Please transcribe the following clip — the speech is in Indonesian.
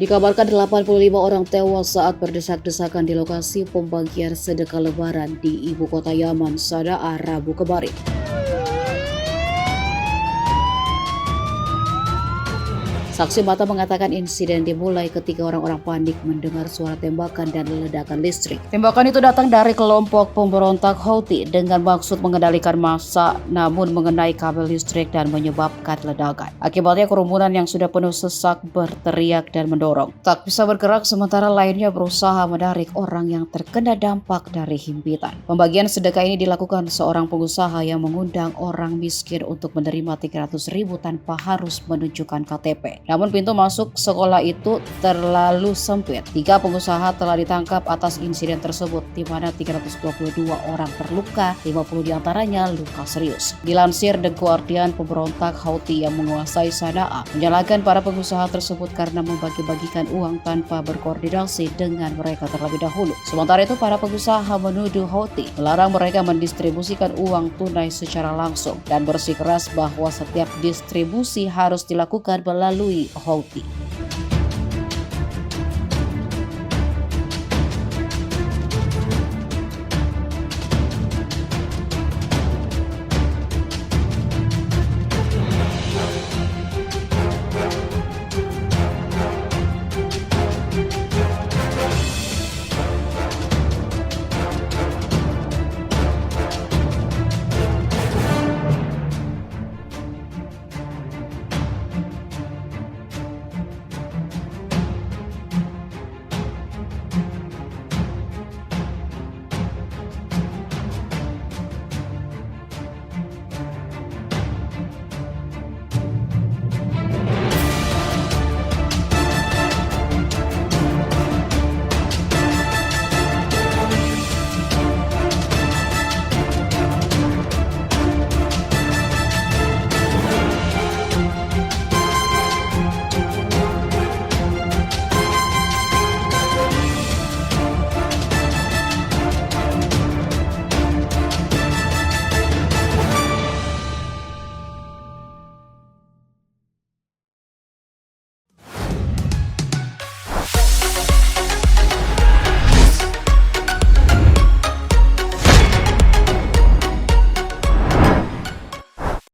Dikabarkan 85 orang tewas saat berdesak-desakan di lokasi pembagian sedekah lebaran di ibu kota Yaman, Sanaa, Rabu kemarin. Saksi mata mengatakan insiden dimulai ketika orang-orang panik mendengar suara tembakan dan ledakan listrik. Tembakan itu datang dari kelompok pemberontak Houthi dengan maksud mengendalikan massa, namun mengenai kabel listrik dan menyebabkan ledakan. Akibatnya kerumunan yang sudah penuh sesak berteriak dan mendorong. Tak bisa bergerak sementara lainnya berusaha menarik orang yang terkena dampak dari himpitan. Pembagian sedekah ini dilakukan seorang pengusaha yang mengundang orang miskin untuk menerima 300.000 tanpa harus menunjukkan KTP. Namun pintu masuk sekolah itu terlalu sempit. 3 pengusaha telah ditangkap atas insiden tersebut, di mana 322 orang terluka, 50 diantaranya luka serius. Dilansir The Guardian, pemberontak Houthi yang menguasai Sanaa menyalahkan para pengusaha tersebut karena membagi-bagikan uang tanpa berkoordinasi dengan mereka terlebih dahulu. Sementara itu, para pengusaha menuduh Houthi melarang mereka mendistribusikan uang tunai secara langsung dan bersikeras bahwa setiap distribusi harus dilakukan melalui Houthi.